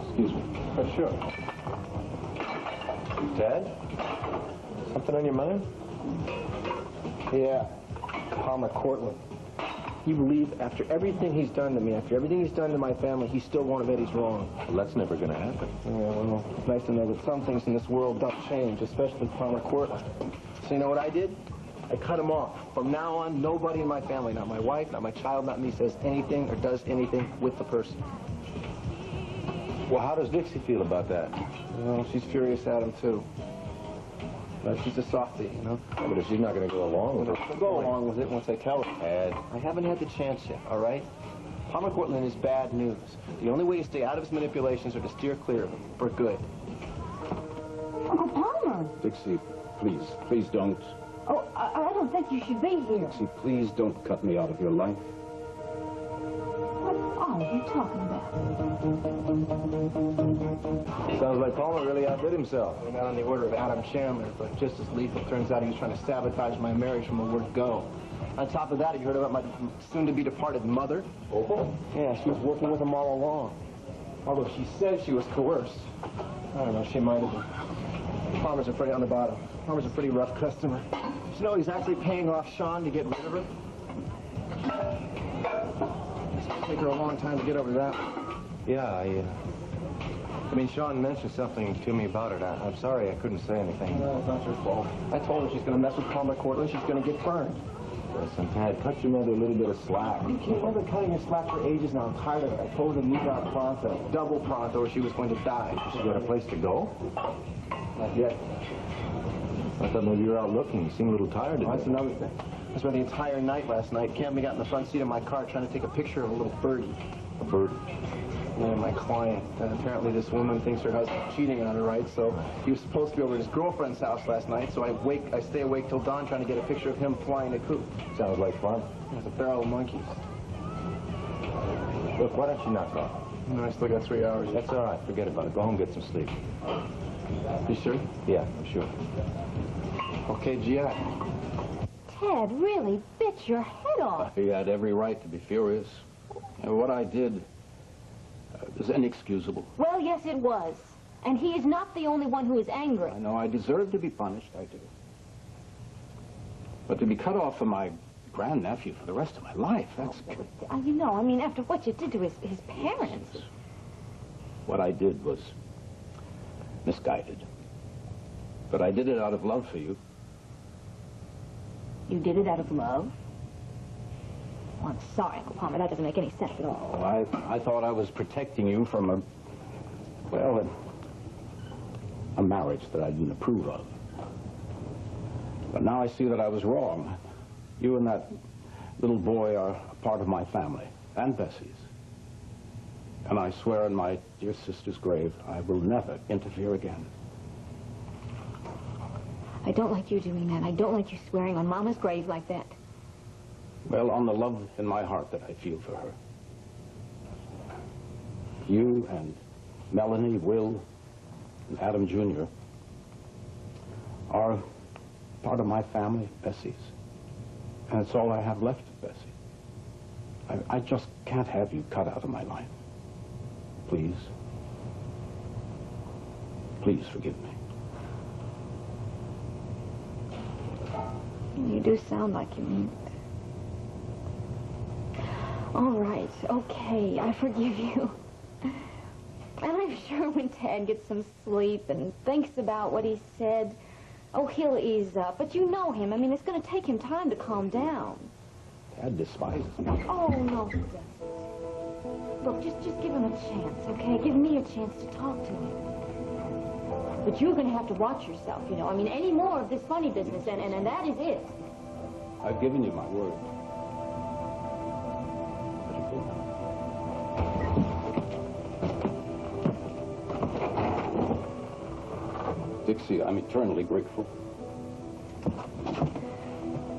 Excuse me. Oh, sure. Dad? Something on your mind? Yeah. Palmer Cortland. You believe after everything he's done to me, after everything he's done to my family, he still won't admit he's wrong. Well, that's never going to happen. Yeah, well, it's nice to know that some things in this world don't change, especially Palmer Cortland. So you know what I did? I cut him off. From now on, nobody in my family, not my wife, not my child, not me, says anything or does anything with the person. Well, how does Dixie feel about that? Well, she's furious at him, too. But she's a softie, you know? Yeah, but if she's not going to go along with it... She'll go along with it once I tell her. Dad. I haven't had the chance yet, all right? Palmer Cortland is bad news. The only way to stay out of his manipulations are to steer clear of him, for good. Uncle Palmer! Dixie, please, please don't. Oh, I don't think you should be here. Dixie, please don't cut me out of your life. What are you talking about? Sounds like Palmer really outdid himself. Not on the order of Adam Chandler, but just as lethal. Turns out he was trying to sabotage my marriage from the word go. On top of that, have you heard about my soon-to-be departed mother? Oh? Yeah, she was working with him all along. Although she said she was coerced. I don't know, she might have been. Palmer's a pretty on the bottom. Palmer's a pretty rough customer. You know he's actually paying off Sean to get rid of her? It's going to take her a long time to get over that. Yeah, I mean, Sean mentioned something to me about it. I'm sorry I couldn't say anything. No, it's not your fault. I told her she's going to mess with Palmer Cortland. She's going to get burned. Listen, Dad, cut your mother a little bit of slack. You can't remember cutting her slack for ages now. I'm tired of it. I told her to leave out pronto. Double pronto or she was going to die. She got a place to go? Not yet. I thought maybe you were out looking. You seem a little tired today. Oh, that's another thing. I spent the entire night last night camping out in the front seat of my car trying to take a picture of a little birdie. A birdie? Yeah, my client. Apparently this woman thinks her husband's cheating on her, right? So he was supposed to be over at his girlfriend's house last night, so I stay awake till dawn trying to get a picture of him flying a coop. Sounds like fun. There's a barrel of monkeys. Look, why don't you knock off? No, I still got 3 hours. That's all right. Forget about it. Go home and get some sleep. You sure? Yeah, I'm sure. Okay, G.I. Ted really bit your head off. He had every right to be furious. And what I did was inexcusable. Well, yes, it was. And he is not the only one who is angry. I know I deserve to be punished, I do. But to be cut off from my grandnephew for the rest of my life, that's... You know, I mean, after what you did to his parents. What I did was misguided. But I did it out of love for you. You did it out of love? Oh, I'm sorry, Uncle Palmer. That doesn't make any sense at all. Oh, I thought I was protecting you from a marriage that I didn't approve of. But now I see that I was wrong. You and that little boy are a part of my family, and Bessie's. And I swear on my dear sister's grave, I will never interfere again. I don't like you doing that. I don't like you swearing on Mama's grave like that. Well, on the love in my heart that I feel for her. You and Melanie, Will, and Adam Jr. are part of my family, Bessie's. And it's all I have left of Bessie. I just can't have you cut out of my life. Please. Please forgive me. You do sound like you mean it. All right, okay, I forgive you. And I'm sure when Ted gets some sleep and thinks about what he said, oh, he'll ease up. But you know him. I mean, it's going to take him time to calm down. Dad despises me. Oh, no, he doesn't. Look, just give him a chance, okay? Give me a chance to talk to him. But you're going to have to watch yourself, you know. I mean, any more of this funny business, and that is it. I've given you my word. Dixie, I'm eternally grateful.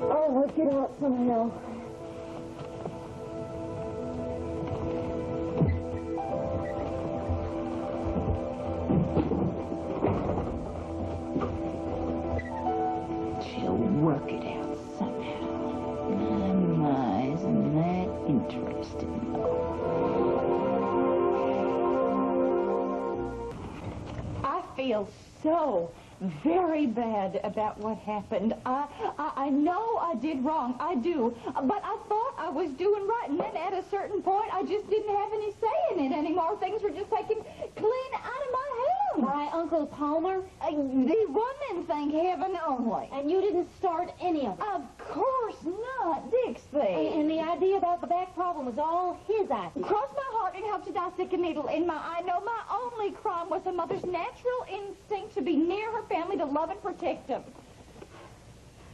Oh, let's get out somehow. She'll work it out somehow. My, isn't that interesting, though? feel so very bad about what happened. I know I did wrong. I do. But I thought I was doing right. And then at a certain point, I just didn't have any say in it anymore. Things were just taken clean out of my hands. Why, Uncle Palmer? The women think heaven only. And you didn't start any of it. Of course not, Dixie. And the idea about the back problem was all his idea. Cross my heart and hope to die sick a needle in my eye. No, my only crime was a mother's natural instinct to be near her family, to love and protect them.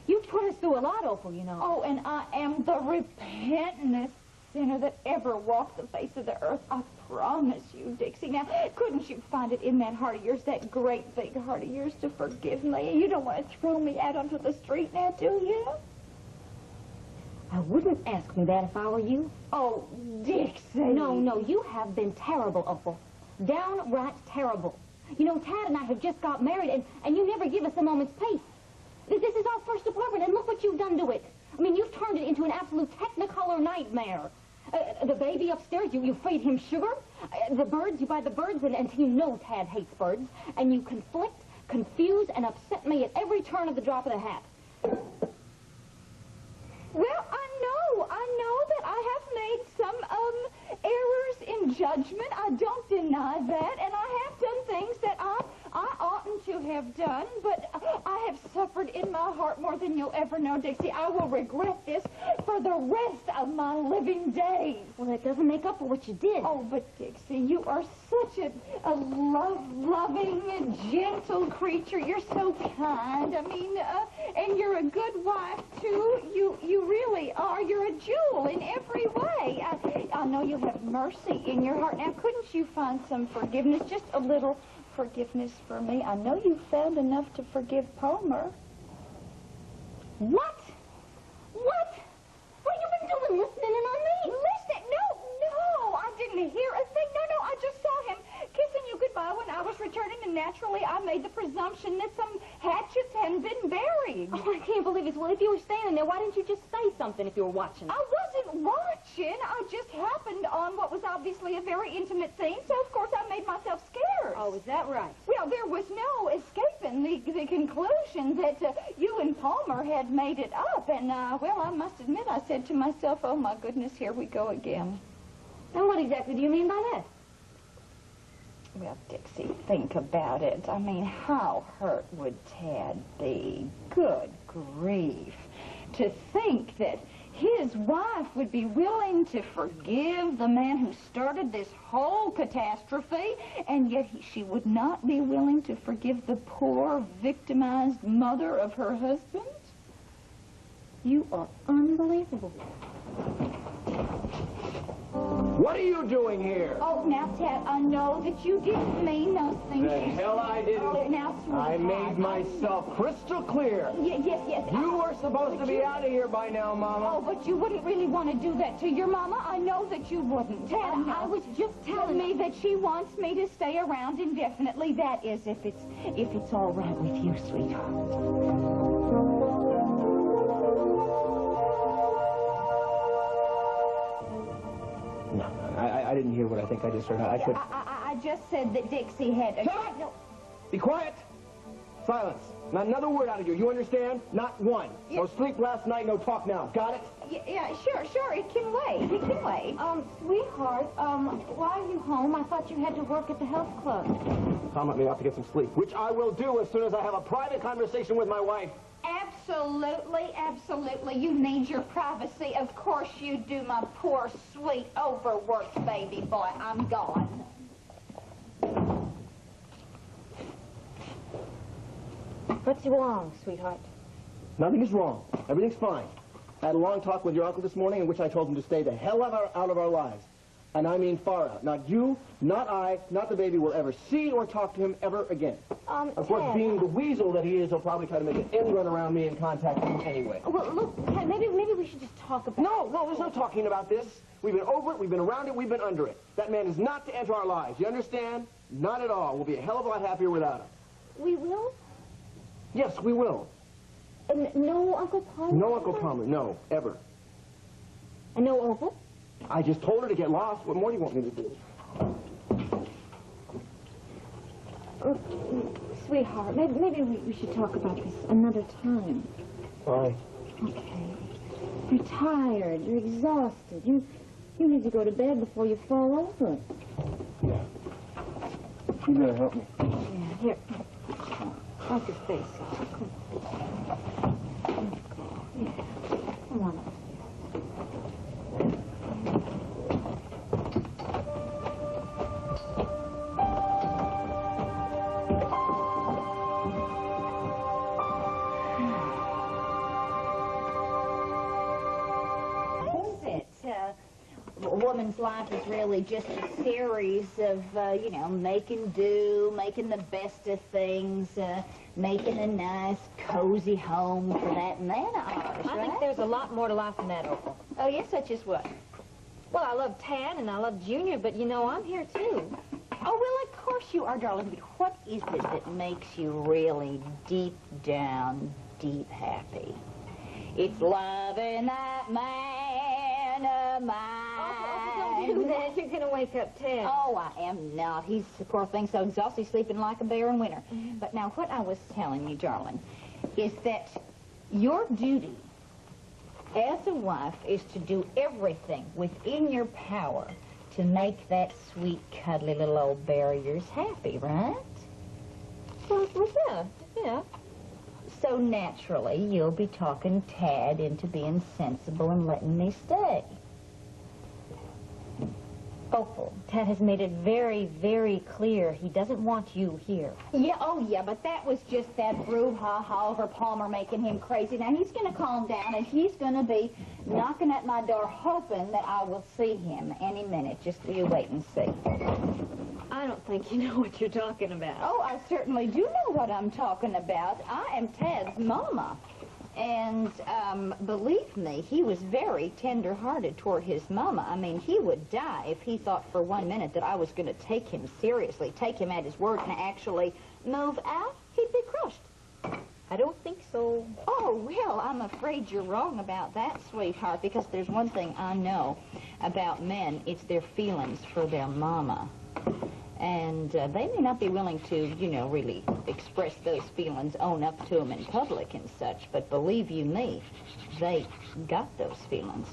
You put us through a lot, Opal, you know. Oh, and I am the repentinest sinner that ever walked the face of the earth. I promise you, Dixie. Now, couldn't you find it in that heart of yours, that great big heart of yours, to forgive me? You don't want to throw me out onto the street now, do you? I wouldn't ask me that if I were you. Oh, Dixie. No, you have been terrible, Opal. Downright terrible. You know, Tad and I have just got married, and you never give us a moment's peace. This is our first apartment, and look what you've done to it. I mean, you've turned it into an absolute technicolor nightmare. The baby upstairs, you feed him sugar. The birds, you buy the birds, and you know Tad hates birds. And you conflict, confuse, and upset me at every turn of the drop of the hat. Well, I know that I have made some errors in judgment. I don't deny that, and I have done things that I oughtn't to have done, but I have suffered in my heart more than you'll ever know, Dixie. I will regret this for the rest of my living days. Well, that doesn't make up for what you did. Oh, but Dixie, you are such a loving, gentle creature. You're so kind. I mean, and you're a good wife, too. You really are. You're a jewel in every way. I know you have mercy in your heart. Now, couldn't you find some forgiveness, just a little forgiveness for me? I know you found enough to forgive Palmer. What? What? What have you been doing, listening in on me? Listen, no, I didn't hear a thing. No, I just saw him kissing you goodbye when I was returning, and naturally I made the presumption that some hatchets hadn't been buried. Oh, I can't believe it. Well, if you were standing there, why didn't you just say something if you were watching? I wasn't watching. I just happened on what was obviously a very intimate scene, so of course I made myself scared. Oh, is that right? Well, there was no escaping the conclusion that you and Palmer had made it up, and, well, I must admit, I said to myself, oh, my goodness, here we go again. And what exactly do you mean by that? Well, Dixie, think about it. I mean, how hurt would Tad be? Good grief. To think that his wife would be willing to forgive the man who started this whole catastrophe, and yet she would not be willing to forgive the poor, victimized mother of her husband? You are unbelievable. What are you doing here? Oh, now, Tad, I know that you didn't mean those things. The hell I didn't. Oh, now, sweetheart. I made myself crystal clear. Yes. You were supposed to be out of here by now, Mama. Oh, but you wouldn't really want to do that to your mama. I know that you wouldn't. Tad, I was just telling me that she wants me to stay around indefinitely. That is, if it's all right with you, sweetheart. No, I didn't hear what I think I just heard. I just said that Dixie had... Shut up! No. Be quiet! Silence. Not another word out of you. You understand? Not one. Yeah. No sleep last night, no talk now. Got it? Yeah, sure. It can wait. Sweetheart, why are you home? I thought you had to work at the health club. Tom let me off to get some sleep, which I will do as soon as I have a private conversation with my wife. Absolutely. You need your privacy. Of course you do, my poor, sweet, overworked baby boy. I'm gone. What's wrong, sweetheart? Nothing is wrong. Everything's fine. I had a long talk with your uncle this morning in which I told him to stay the hell out of our lives. And I mean far out. Not you, not I, not the baby will ever see or talk to him ever again. Of course, Ted, being the weasel that he is, he'll probably try to make an end run around me and contact him anyway. Well, look, Ted, maybe we should just talk about... No, there's no talking about this. We've been over it, we've been around it, we've been under it. That man is not to enter our lives. You understand? Not at all. We'll be a hell of a lot happier without him. We will? Yes, we will. No Uncle Palmer? No Uncle Palmer, no, ever. And no Opal? I just told her to get lost. What more do you want me to do? Sweetheart, maybe we should talk about this another time. Fine. Okay. You're tired. You're exhausted. You need to go to bed before you fall over. Yeah. You better help me. Yeah, here. Wipe your face off. Come on. A woman's life is really just a series of, you know, making do, making the best of things, making a nice, cozy home for that man of ours, I right? think there's a lot more to life than that, Opal. Oh, yes, such as what? Well, I love Tad and I love Junior, but, you know, I'm here, too. Oh, well, of course you are, darling, but what is it that makes you really deep down, deep happy? It's loving that man of mine. Don't do that. You're going to wake up Ted. Oh, I am not. He's, poor thing, so exhausted, sleeping like a bear in winter. But now, what I was telling you, darling, is that your duty as a wife is to do everything within your power to make that sweet, cuddly little old bear of yours happy, right? Well, yeah. So naturally, you'll be talking Tad into being sensible and letting me stay. Opal, Tad has made it very, very clear he doesn't want you here. Yeah, oh yeah, but that was just that brouhaha Oliver Palmer making him crazy. Now, he's going to calm down, and he's going to be knocking at my door hoping that I will see him any minute. Just you wait and see. I don't think you know what you're talking about. Oh, I certainly do know what I'm talking about. I am Tad's mama. And, believe me, he was very tender-hearted toward his mama. I mean, he would die if he thought for 1 minute that I was going to take him seriously, take him at his word, and actually move out. He'd be crushed. I don't think so. Oh, well, I'm afraid you're wrong about that, sweetheart, because there's one thing I know about men. It's their feelings for their mama. And they may not be willing to, you know, really express those feelings, own up to them in public and such, but believe you me, they got those feelings.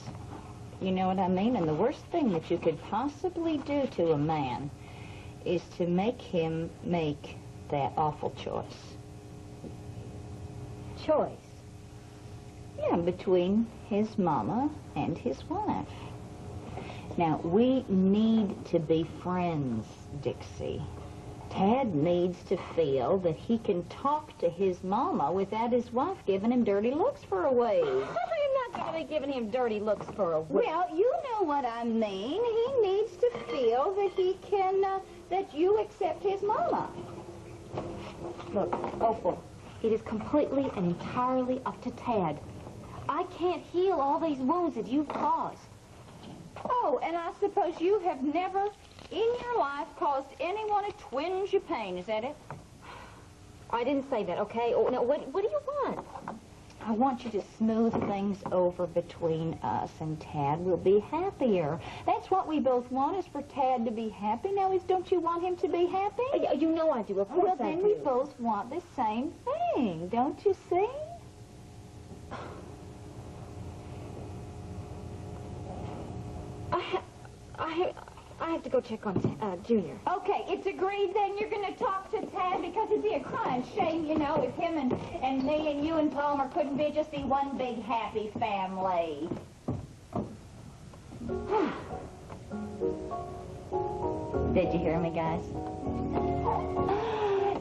You know what I mean? And the worst thing that you could possibly do to a man is to make him make that awful choice. Choice? Yeah, between his mama and his wife. Now, we need to be friends, Dixie. Tad needs to feel that he can talk to his mama without his wife giving him dirty looks for a ways. I'm not going to be giving him dirty looks for a week. Well, you know what I mean. He needs to feel that he can, that you accept his mama. Look, Opal, it is completely and entirely up to Tad. I can't heal all these wounds that you've caused. Oh, and I suppose you have never in your life caused anyone a twinge of pain, is that it? I didn't say that, okay? Oh, now, what do you want? I want you to smooth things over between us, and Tad will be happier. That's what we both want, is for Tad to be happy. Now, don't you want him to be happy? You know I do, of course Well, I then do. we both want the same thing, don't you see? I have to go check on Junior. Okay, it's agreed then. You're going to talk to Tad, because it'd be a crying shame, you know, if him and me and you and Palmer couldn't just be one big happy family. Did you hear me, guys?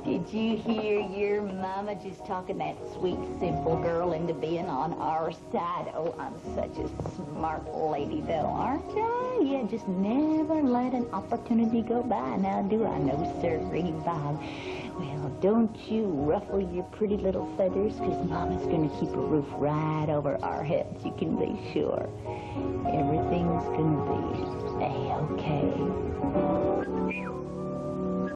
Did you hear your mama just talking that sweet, simple girl into being on our side? Oh, I'm such a smart lady, though, aren't I? Yeah, just never let an opportunity go by. Now, do I know, Sir Grady Bob? Well, don't you ruffle your pretty little feathers, because Mama's going to keep a roof right over our heads, you can be sure. Everything's going to be A-okay.